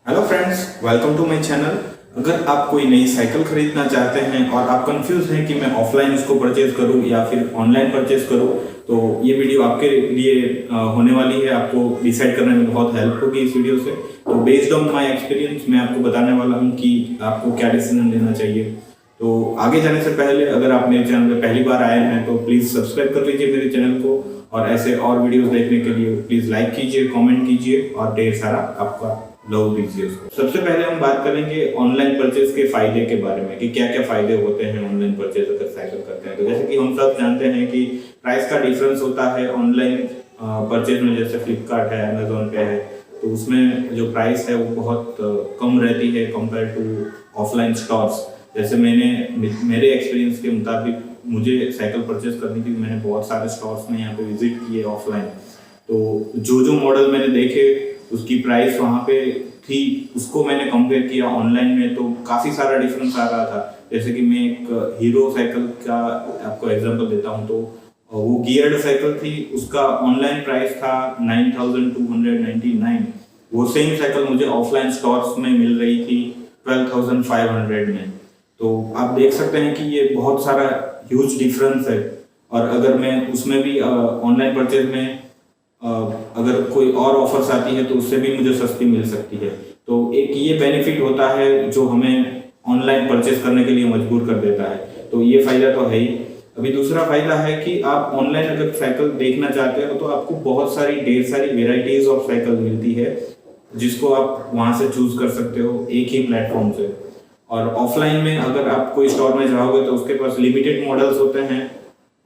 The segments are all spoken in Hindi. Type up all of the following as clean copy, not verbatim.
Hello friends, welcome to my channel. अगर आप कोई नई साइकिल खरीदना चाहते हैं और आप कंफ्यूज हैं कि मैं ऑफलाइन उसको परचेज करूं या फिर ऑनलाइन परचेज करूं, तो ये वीडियो आपके लिए होने वाली है। आपको डिसाइड करने में बहुत हेल्प होगी इस वीडियो से। तो बेस्ड ऑन माय एक्सपीरियंस मैं आपको बताने वाला हूं कि आपको क्या डिसीजन लेना चाहिए। तो आगे जाने से पहले अगर आप मेरे चैनल पर पहली बार आए हैं तो प्लीज़ सब्सक्राइब कर लीजिए मेरे चैनल को, और ऐसे और वीडियोज़ देखने के लिए प्लीज़ लाइक कीजिए, कॉमेंट कीजिए और ढेर सारा आपका लव दीजिए उसको। सबसे पहले हम बात करेंगे ऑनलाइन परचेज के फायदे के बारे में कि क्या क्या फायदे होते हैं ऑनलाइन परचेज अगर साइकिल करते हैं। तो जैसे कि हम सब जानते हैं कि प्राइस का डिफरेंस होता है ऑनलाइन परचेज में। जैसे फ्लिपकार्ट है, अमेजोन पे है, तो उसमें जो प्राइस है वो बहुत कम रहती है कंपेयर टू ऑफलाइन स्टोर्स। जैसे मेरे एक्सपीरियंस के मुताबिक मुझे साइकिल परचेज करनी थी, मैंने बहुत सारे स्टोर्स में यहाँ पे विजिट किए ऑफलाइन। तो जो मोडल मैंने देखे उसकी प्राइस वहाँ पे थी, उसको मैंने कंपेयर किया ऑनलाइन में, तो काफ़ी सारा डिफरेंस आ रहा था। जैसे कि मैं एक हीरो साइकिल का आपको एग्जांपल देता हूँ, तो वो गियर्ड साइकिल थी, उसका ऑनलाइन प्राइस था 9299। वो सेम साइकिल मुझे ऑफलाइन स्टोर्स में मिल रही थी 12500 में। तो आप देख सकते हैं कि ये बहुत सारा ह्यूज डिफरेंस है। और अगर मैं उसमें भी ऑनलाइन परचेज में अगर कोई और ऑफर्स आती है तो उससे भी मुझे सस्ती मिल सकती है। तो एक ये बेनिफिट होता है जो हमें ऑनलाइन परचेज करने के लिए मजबूर कर देता है। तो ये फायदा तो है ही। अभी दूसरा फायदा है कि आप ऑनलाइन अगर साइकिल देखना चाहते हो तो आपको बहुत सारी ढेर सारी वेराइटीज ऑफ साइकिल मिलती है, जिसको आप वहां से चूज कर सकते हो एक ही प्लेटफॉर्म से। और ऑफलाइन में अगर आप कोई स्टोर में जाओगे तो उसके पास लिमिटेड मॉडल्स होते हैं,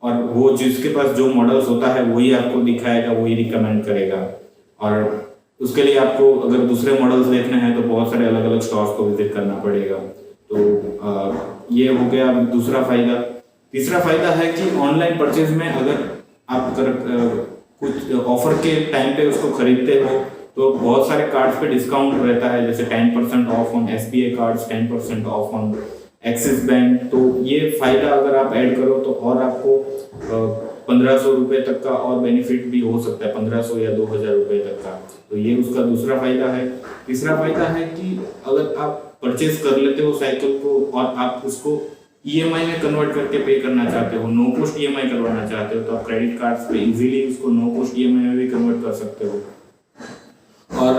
और वो जिसके पास जो मॉडल्स होता है वही आपको दिखाएगा, वही रिकमेंड करेगा। और उसके लिए आपको अगर दूसरे मॉडल्स देखने हैं तो बहुत सारे अलग अलग स्टोर्स को विजिट करना पड़ेगा। तो ये हो गया दूसरा फायदा। तीसरा फायदा है कि ऑनलाइन परचेज में अगर आप कुछ ऑफर के टाइम पे उसको खरीदते हो तो बहुत सारे कार्ड्स पे डिस्काउंट रहता है। जैसे 10% of on SBI cards, 10% of on axis bank. तो ये फायदा अगर आप ऐड करो तो और आपको 1500 रुपये तक का और बेनिफिट भी हो सकता है, 1500 या 2000 रुपये तक का। तो ये उसका दूसरा फायदा है। तीसरा फायदा है कि अगर आप परचेज कर लेते हो साइकिल को और आप उसको EMI में कन्वर्ट करके पे करना चाहते हो, नो कॉस्ट EMI करवाना चाहते हो, तो आप क्रेडिट कार्ड्स पे इजीली उसको नो कॉस्ट EMI में भी कन्वर्ट कर सकते हो। और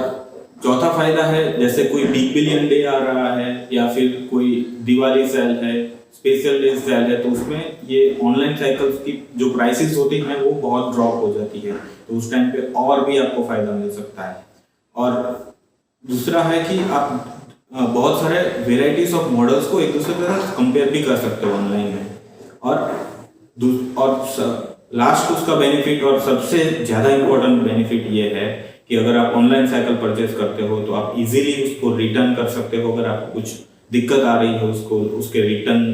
चौथा फायदा है, जैसे कोई बिग बिलियन डे आ रहा है या फिर कोई दिवाली सेल है, स्पेशल डे सेल है, तो उसमें ये ऑनलाइन साइकिल्स की जो प्राइसेस होती हैं वो बहुत ड्रॉप हो जाती है। तो उस टाइम पे और भी आपको फायदा मिल सकता है। और दूसरा है कि आप बहुत सारे वेराइटीज ऑफ मॉडल्स को एक दूसरे के साथ कंपेयर भी कर सकते हो ऑनलाइन में। और लास्ट उसका बेनिफिट और सबसे ज़्यादा इम्पोर्टेंट बेनिफिट ये है कि अगर आप ऑनलाइन साइकिल परचेज करते हो तो आप इजीली उसको रिटर्न कर सकते हो। अगर आपको कुछ दिक्कत आ रही है उसके रिटर्न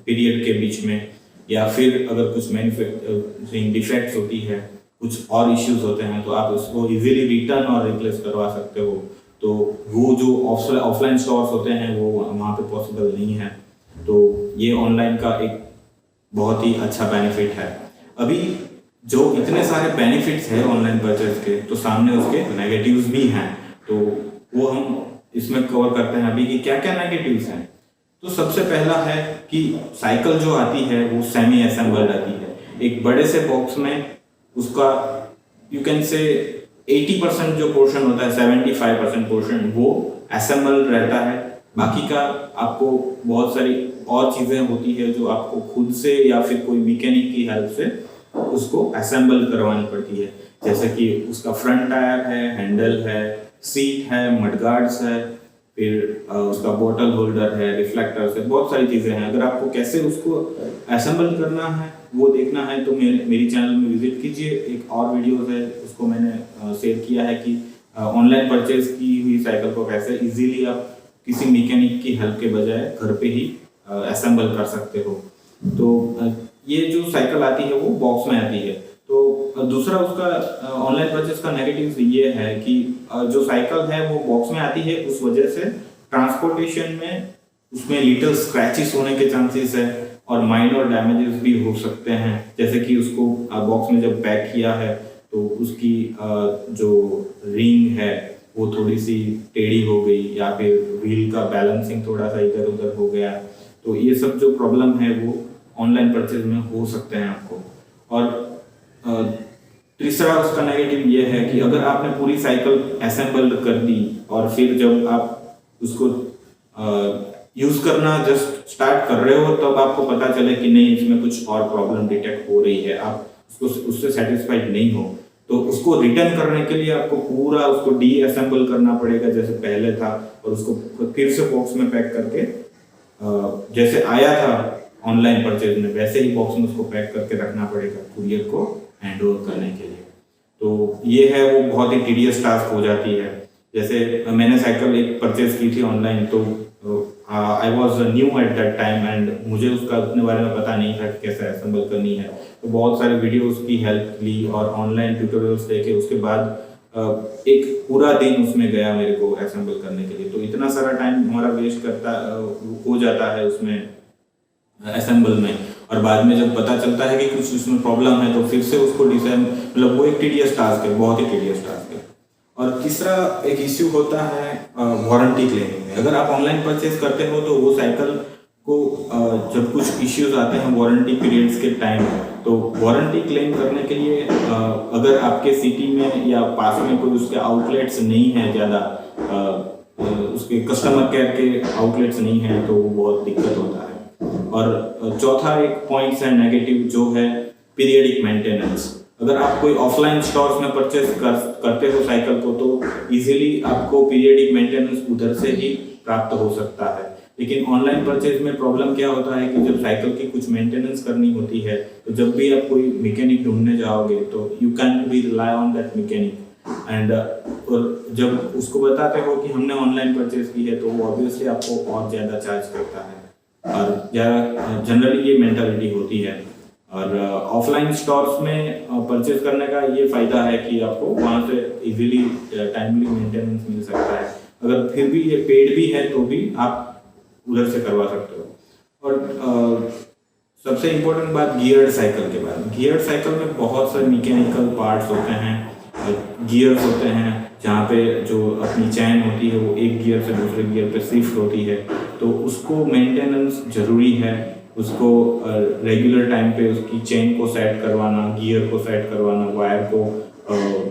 पीरियड के बीच में, या फिर अगर कुछ मैन्युफैक्चरिंग डिफेक्ट्स होती है, कुछ और इश्यूज होते हैं, तो आप उसको इजीली रिटर्न और रिप्लेस करवा सकते हो। तो वो जो ऑफलाइन स्टोर्स होते हैं वो वहाँ पे पॉसिबल नहीं है। तो ये ऑनलाइन का एक बहुत ही अच्छा बेनिफिट है। अभी जो इतने सारे बेनिफिट्स हैं ऑनलाइन परचेज के, तो सामने उसके नेगेटिव्स भी हैं। तो वो हम इसमें कवर करते हैं अभी कि क्या क्या नेगेटिव्स हैं। तो सबसे पहला है कि साइकिल जो आती है वो सेमी असेंबल्ड आती है। एक बड़े से बॉक्स में उसका यू कैन से 80% जो पोर्शन होता है, 75% पोर्शन वो असेंबल्ड रहता है। बाकी का आपको बहुत सारी और चीज़ें होती है जो आपको खुद से या फिर कोई मैकेनिक की हेल्प से उसको असेंबल करवानी पड़ती है। जैसे कि उसका फ्रंट टायर है, हैंडल है, सीट है, मडगार्ड्स है, फिर उसका बोतल होल्डर है, रिफ्लेक्टर्स है, बहुत सारी चीज़ें हैं। अगर आपको कैसे उसको असेंबल करना है वो देखना है तो मेरी चैनल में विजिट कीजिए। एक और वीडियो है उसको मैंने शेयर किया है कि ऑनलाइन परचेज की हुई साइकिल को कैसे इजीली आप किसी मैकेनिक की हेल्प के बजाय घर पे ही असेंबल कर सकते हो। तो ये जो साइकिल आती है वो बॉक्स में आती है। तो दूसरा उसका ऑनलाइन परचेज का नेगेटिव ये है कि जो साइकिल है वो बॉक्स में आती है, उस वजह से ट्रांसपोर्टेशन में उसमें लिटिल स्क्रैचेस होने के चांसेस है और माइनर डैमेजेस भी हो सकते हैं। जैसे कि उसको बॉक्स में जब पैक किया है तो उसकी जो रिंग है वो थोड़ी सी टेढ़ी हो गई, या फिर व्हील का बैलेंसिंग थोड़ा सा इधर उधर हो गया। तो ये सब जो प्रॉब्लम है वो ऑनलाइन परचेज में हो सकते हैं आपको। और तीसरा उसका नेगेटिव ये है कि अगर आपने पूरी साइकिल असेंबल कर दी और फिर जब आप उसको यूज करना जस्ट स्टार्ट कर रहे हो, तब आपको पता चले कि नहीं, इसमें कुछ और प्रॉब्लम डिटेक्ट हो रही है, आप उससे सेटिस्फाइड नहीं हो, तो उसको रिटर्न करने के लिए आपको पूरा उसको डीअसेंबल करना पड़ेगा जैसे पहले था, और उसको फिर से बॉक्स में पैक करके जैसे आया था ऑनलाइन परचेज में वैसे ही बॉक्स में उसको पैक करके रखना पड़ेगा कुरियर को हैंड ओवर करने के लिए। तो ये है वो बहुत ही टीडियस टास्क हो जाती है। जैसे मैंने साइकिल एक परचेज की थी ऑनलाइन, तो I was new at that time and मुझे उसका अपने बारे में पता नहीं था कि कैसे असेंबल करनी है। तो बहुत सारे वीडियोस की हेल्प ली और ऑनलाइन ट्यूटोरियल्स देखे, उसके बाद एक पूरा दिन उसमें गया मेरे को असेंबल करने के लिए। तो इतना सारा टाइम हमारा वेस्ट हो जाता है उसमें असेंबल में, और बाद में जब पता चलता है कि कुछ उसमें प्रॉब्लम है तो फिर से उसको मतलब वो एक टीडियस टास्क है, बहुत ही टीडियस टास्क है। और तीसरा एक इश्यू होता है वारंटी क्लेमिंग में। अगर आप ऑनलाइन परचेज करते हो तो वो साइकिल को जब कुछ इश्यूज आते हैं वारंटी पीरियड्स के टाइम, तो वारंटी क्लेम करने के लिए अगर आपके सिटी में या पास में कोई उसके आउटलेट्स नहीं है ज़्यादा, उसके कस्टमर केयर के आउटलेट्स नहीं है, तो वो बहुत दिक्कत होता है। और चौथा एक पॉइंट्स है नेगेटिव, जो है पीरियडिक मेंटेनेंस। अगर आप कोई ऑफलाइन स्टोर्स में परचेज करते हो साइकिल को, तो इजीली आपको पीरियडिक मेंटेनेंस उधर से ही प्राप्त हो सकता है। लेकिन ऑनलाइन परचेज में प्रॉब्लम क्या होता है कि जब साइकिल की कुछ मेंटेनेंस करनी होती है, तो जब भी आप कोई मैकेनिक ढूंढने जाओगे तो you can be rely on that mechanic, and और जब उसको बताते हो कि हमने ऑनलाइन परचेज की है, तो वो ऑब्वियसली आपको और ज़्यादा चार्ज करता है। और ज़्यादा जनरली ये मेंटालिटी होती है। और ऑफलाइन स्टोर्स में परचेज करने का ये फ़ायदा है कि आपको वहाँ से इजीली टाइमली मेंटेनेंस मिल सकता है। अगर फिर भी ये पेड भी है तो भी आप उधर से करवा सकते हो। और सबसे इम्पोर्टेंट बात गियर्ड साइकिल के बारे में। गियर्ड साइकिल में बहुत सारे मैकेनिकल पार्ट्स होते हैं, गियर्स होते हैं, जहाँ पे जो अपनी चैन होती है वो एक गियर से दूसरे गियर पे शिफ्ट होती है, तो उसको मेंटेनेंस ज़रूरी है। उसको रेगुलर टाइम पे उसकी चेन को सेट करवाना, गियर को सेट करवाना, वायर को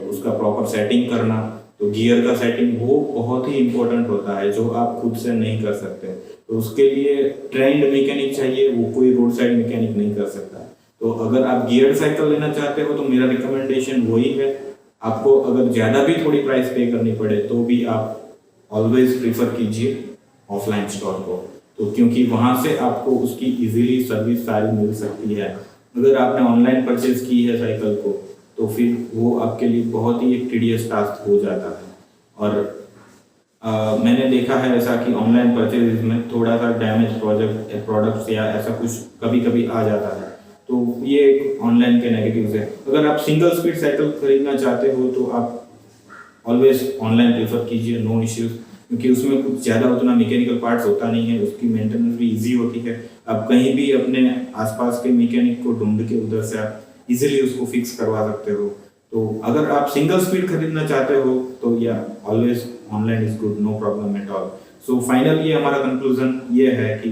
उसका प्रॉपर सेटिंग करना। तो गियर का सेटिंग वो बहुत ही इम्पोर्टेंट होता है, जो आप खुद से नहीं कर सकते। तो उसके लिए ट्रेंड मैकेनिक चाहिए, वो कोई रोड साइड मैकेनिक नहीं कर सकता। तो अगर आप गियर साइकिल लेना चाहते हो तो मेरा रिकमेंडेशन वही है। आपको अगर ज़्यादा भी थोड़ी प्राइस पे करनी पड़े तो भी आप ऑलवेज प्रीफर कीजिए ऑफलाइन स्टोर को, तो क्योंकि वहाँ से आपको उसकी इजीली सर्विस सारी मिल सकती है। अगर आपने ऑनलाइन परचेज की है साइकिल को, तो फिर वो आपके लिए बहुत ही एक टीडियस टास्क हो जाता है। और मैंने देखा है ऐसा कि ऑनलाइन परचेज में थोड़ा सा डैमेज प्रोडक्ट्स या ऐसा कुछ कभी कभी आ जाता है, तो ये एक ऑनलाइन के नेगेटिव्स है। अगर आप सिंगल स्पीड साइकिल खरीदना चाहते हो तो आप ऑलवेज ऑनलाइन प्रेफर कीजिए, नो इश्यूज, क्योंकि उसमें कुछ ज़्यादा उतना मैकेनिकल पार्ट्स होता नहीं है, उसकी मेंटेनेंस भी इजी होती है। आप कहीं भी अपने आसपास के मैकेनिक को ढूंढ के उधर से आप इजीली उसको फिक्स करवा सकते हो। तो अगर आप सिंगल स्पीड खरीदना चाहते हो तो या always online is good, no problem at all. So finally हमारा कंक्लूजन ये है कि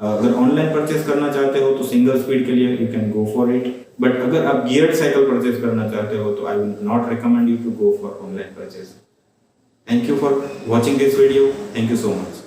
अगर ऑनलाइन परचेज करना चाहते हो तो सिंगल स्पीड के लिए you can go for it, but अगर आप गियर्ड साइकिल परचेज करना चाहते हो तो I will not recommend you to go for online purchase. Thank you for watching this video. Thank you so much.